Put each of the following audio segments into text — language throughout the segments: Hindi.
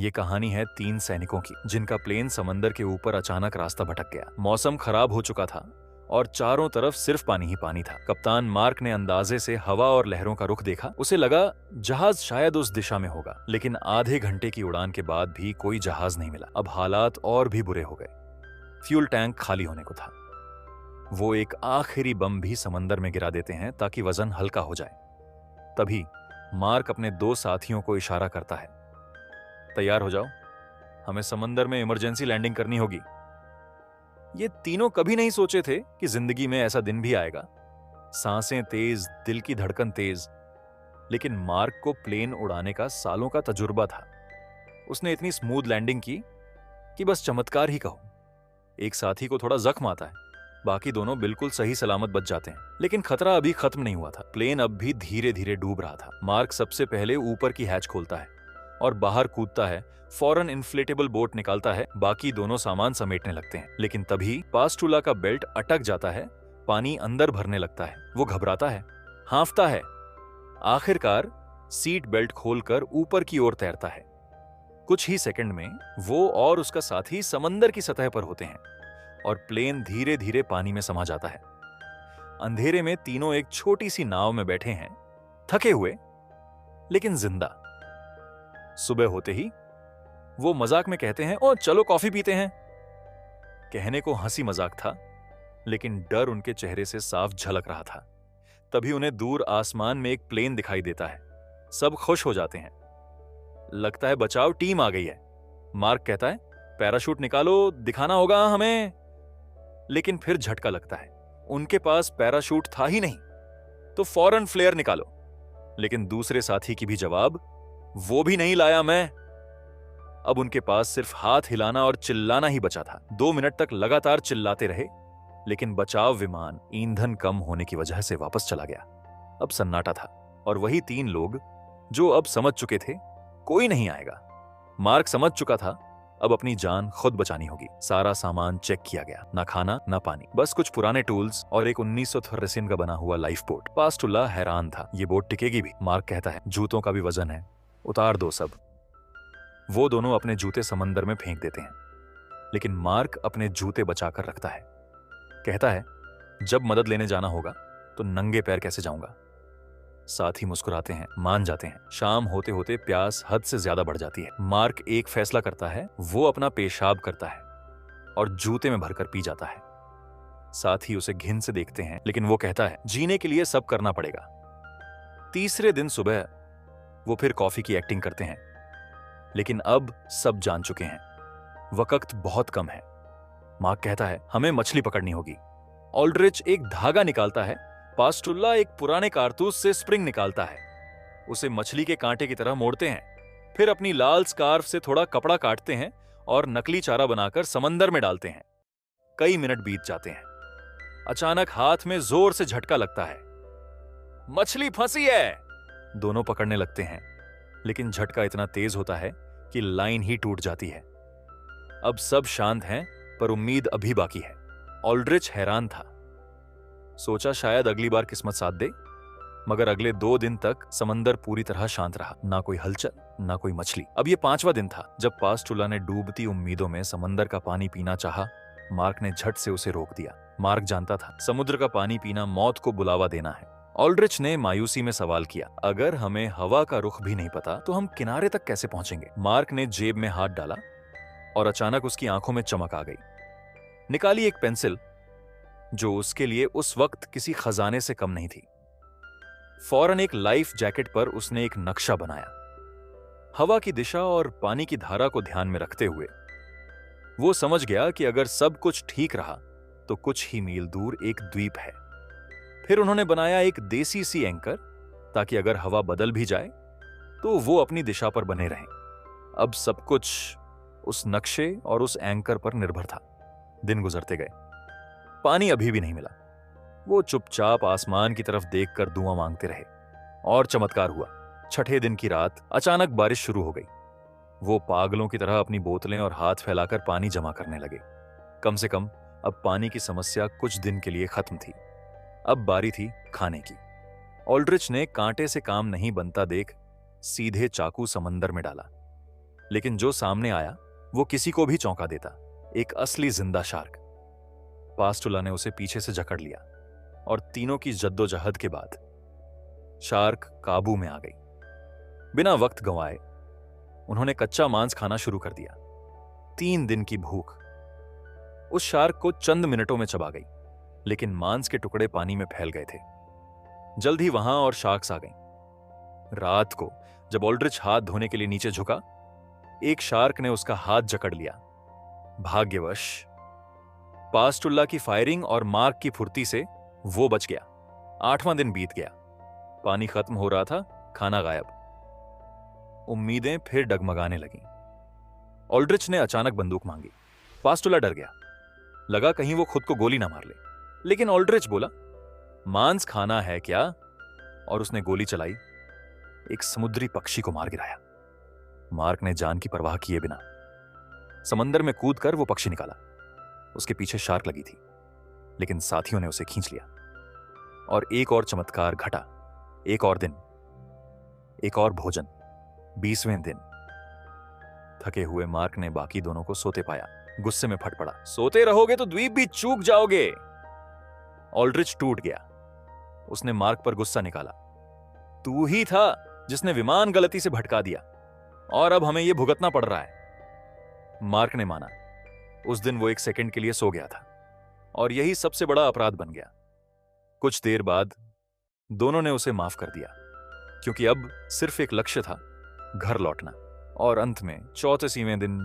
ये कहानी है 3 सैनिकों की जिनका प्लेन समंदर के ऊपर अचानक रास्ता भटक गया। मौसम खराब हो चुका था और चारों तरफ सिर्फ पानी ही पानी था। कप्तान मार्क ने अंदाजे से हवा और लहरों का रुख देखा। उसे लगा जहाज शायद उस दिशा में होगा, लेकिन आधे घंटे की उड़ान के बाद भी कोई जहाज नहीं मिला। अब हालात और भी बुरे हो गए। फ्यूल टैंक खाली होने को था। वो एक आखिरी बम भी समंदर में गिरा देते हैं ताकि वजन हल्का हो जाए। तभी मार्क अपने 2 साथियों को इशारा करता है, तैयार हो जाओ, हमें समंदर में इमरजेंसी लैंडिंग करनी होगी। ये तीनों कभी नहीं सोचे थे कि जिंदगी में ऐसा दिन भी आएगा। सांसें तेज, दिल की धड़कन तेज। लेकिन मार्क को प्लेन उड़ाने का सालों का तजुर्बा था। उसने इतनी स्मूथ लैंडिंग की कि बस चमत्कार ही कहो। एक साथी को थोड़ा जख्म आता है, बाकी दोनों बिल्कुल सही सलामत बच जाते हैं। लेकिन खतरा अभी खत्म नहीं हुआ था। प्लेन अब भी धीरे धीरे डूब रहा था। मार्क सबसे पहले ऊपर की हैच खोलता है और बाहर कूदता है। फौरन इन्फ्लेटेबल बोट निकालता है। बाकी दोनों सामान समेटने लगते हैं। लेकिन तभी पास्टुला का बेल्ट अटक जाता है। पानी अंदर भरने लगता है। वो घबराता है, हांफता है। आखिरकार सीट बेल्ट खोलकर ऊपर की ओर तैरता है। कुछ ही सेकंड में वो और उसका साथी समंदर की सतह पर होते हैं और प्लेन धीरे धीरे पानी में समा जाता है। अंधेरे में तीनों एक छोटी सी नाव में बैठे हैं, थके हुए लेकिन जिंदा। सुबह होते ही वो मजाक में कहते हैं, ओ चलो कॉफी पीते हैं। कहने को हंसी मजाक था, लेकिन डर उनके चेहरे से साफ झलक रहा था। तभी उन्हें दूर आसमान में एक प्लेन दिखाई देता है। सब खुश हो जाते हैं। लगता है बचाव टीम आ गई है। मार्क कहता है, पैराशूट निकालो, दिखाना होगा हमें। लेकिन फिर झटका लगता है। उनके पास पैराशूट था ही नहीं। तो फौरन फ्लेयर निकालो। लेकिन दूसरे साथी की भी जवाब, वो भी नहीं लाया मैं। अब उनके पास सिर्फ हाथ हिलाना और चिल्लाना ही बचा था। 2 मिनट तक लगातार चिल्लाते रहे, लेकिन बचाव विमान ईंधन कम होने की वजह से वापस चला गया। अब सन्नाटा था और वही 3 लोग जो अब समझ चुके थे कोई नहीं आएगा। मार्क समझ चुका था अब अपनी जान खुद बचानी होगी। सारा सामान चेक किया गया, ना खाना ना पानी, बस कुछ पुराने टूल्स और एक 1900 रेसिन का बना हुआ लाइफ बोट। पास्टुला हैरान था, ये बोट टिकेगी भी? मार्क कहता है, जूतों का भी वजन है, उतार दो सब। वो दोनों अपने जूते समंदर में फेंक देते हैं, लेकिन मार्क अपने जूते बचाकर रखता है। कहता है, जब मदद लेने जाना होगा तो नंगे पैर कैसे जाऊंगा। साथी मुस्कुराते हैं, मान जाते हैं। शाम होते होते प्यास हद से ज्यादा बढ़ जाती है। मार्क एक फैसला करता है, वो अपना पेशाब करता है और जूते में भरकर पी जाता है। साथी उसे घिन से देखते हैं, लेकिन वो कहता है, जीने के लिए सब करना पड़ेगा। तीसरे दिन सुबह वो फिर कॉफी की एक्टिंग करते हैं, लेकिन अब सब जान चुके हैं वक्त बहुत कम है। मार्क कहता है, हमें मछली पकड़नी होगी। ऑल्ड्रिच एक धागा निकालता है। पास्टुल्ला एक पुराने कारतूस से स्प्रिंग निकालता है। उसे मछली के कांटे की तरह मोड़ते हैं। फिर अपनी लाल स्कार्फ से थोड़ा कपड़ा काटते हैं और नकली चारा बनाकर समंदर में डालते हैं। कई मिनट बीत जाते हैं। अचानक हाथ में जोर से झटका लगता है। मछली फंसी है। दोनों पकड़ने लगते हैं, लेकिन झटका इतना तेज होता है कि लाइन ही टूट जाती है। अब सब शांत हैं, पर उम्मीद अभी बाकी है। ऑल्ड्रिच हैरान था। सोचा शायद अगली बार किस्मत साथ दे, मगर अगले 2 दिन तक समंदर पूरी तरह शांत रहा। ना कोई हलचल, ना कोई मछली। अब ये 5वां दिन था जब पास्टुला ने डूबती उम्मीदों में समंदर का पानी पीना चाहा। मार्क ने झट से उसे रोक दिया। मार्क जानता था समुद्र का पानी पीना मौत को बुलावा देना है। ऑल्ड्रिच ने मायूसी में सवाल किया, अगर हमें हवा का रुख भी नहीं पता तो हम किनारे तक कैसे पहुंचेंगे? मार्क ने जेब में हाथ डाला और अचानक उसकी आंखों में चमक आ गई। निकाली एक पेंसिल, जो उसके लिए उस वक्त किसी खजाने से कम नहीं थी। फौरन एक लाइफ जैकेट पर उसने एक नक्शा बनाया। हवा की दिशा और पानी की धारा को ध्यान में रखते हुए वो समझ गया कि अगर सब कुछ ठीक रहा तो कुछ ही मील दूर एक द्वीप है। फिर उन्होंने बनाया एक देसी सी एंकर, ताकि अगर हवा बदल भी जाए तो वो अपनी दिशा पर बने रहें। अब सब कुछ उस नक्शे और उस एंकर पर निर्भर था। दिन गुजरते गए, पानी अभी भी नहीं मिला। वो चुपचाप आसमान की तरफ देखकर दुआ मांगते रहे। और चमत्कार हुआ। 6ठे दिन की रात अचानक बारिश शुरू हो गई। वो पागलों की तरह अपनी बोतलें और हाथ फैलाकर पानी जमा करने लगे। कम से कम अब पानी की समस्या कुछ दिन के लिए खत्म थी। अब बारी थी खाने की। ऑल्ड्रिच ने कांटे से काम नहीं बनता देख सीधे चाकू समंदर में डाला। लेकिन जो सामने आया वो किसी को भी चौंका देता। एक असली जिंदा शार्क। पास्टुला ने उसे पीछे से जकड़ लिया और तीनों की जद्दोजहद के बाद शार्क काबू में आ गई। बिना वक्त गंवाए उन्होंने कच्चा मांस खाना शुरू कर दिया। 3 दिन की भूख उस शार्क को चंद मिनटों में चबा गई, लेकिन मांस के टुकड़े पानी में फैल गए थे। जल्द ही वहां और शार्क्स आ गईं। रात को जब ऑल्ड्रिच हाथ धोने के लिए नीचे झुका, एक शार्क ने उसका हाथ जकड़ लिया। भाग्यवश पास्टुल्ला की फायरिंग और मार्क की फुर्ती से वो बच गया। 8वां दिन बीत गया। पानी खत्म हो रहा था, खाना गायब। उम्मीदें फिर डगमगाने लगीं। ऑल्ड्रिच ने अचानक बंदूक मांगी। पास्टुला डर गया, लगा कहीं वो खुद को गोली ना मार ले। लेकिन ऑल्ड्रिच बोला, मांस खाना है क्या? और उसने गोली चलाई। एक समुद्री पक्षी को मार गिराया। मार्क ने जान की परवाह किए बिना समंदर में कूदकर वो पक्षी निकाला। उसके पीछे शार्क लगी थी, लेकिन साथियों ने उसे खींच लिया। और एक और चमत्कार घटा। एक और दिन, एक और भोजन। 20वें दिन थके हुए मार्क ने बाकी दोनों को सोते पाया। गुस्से में फट पड़ा, सोते रहोगे तो द्वीप भी चूक जाओगे। ऑल्ड्रिच टूट गया। उसने मार्क पर गुस्सा निकाला, तू ही था जिसने विमान गलती से भटका दिया और अब हमें यह भुगतना पड़ रहा है। मार्क ने माना। उस दिन वो 1 सेकंड के लिए सो गया था और यही सबसे बड़ा अपराध बन गया। कुछ देर बाद दोनों ने उसे माफ कर दिया, क्योंकि अब सिर्फ एक लक्ष्य था, घर लौटना। और अंत में 84वें दिन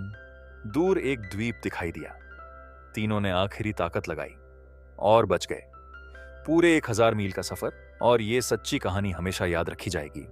दूर एक द्वीप दिखाई दिया। तीनों ने आखिरी ताकत लगाई और बच गए। पूरे 1000 मील का सफर, और ये सच्ची कहानी हमेशा याद रखी जाएगी।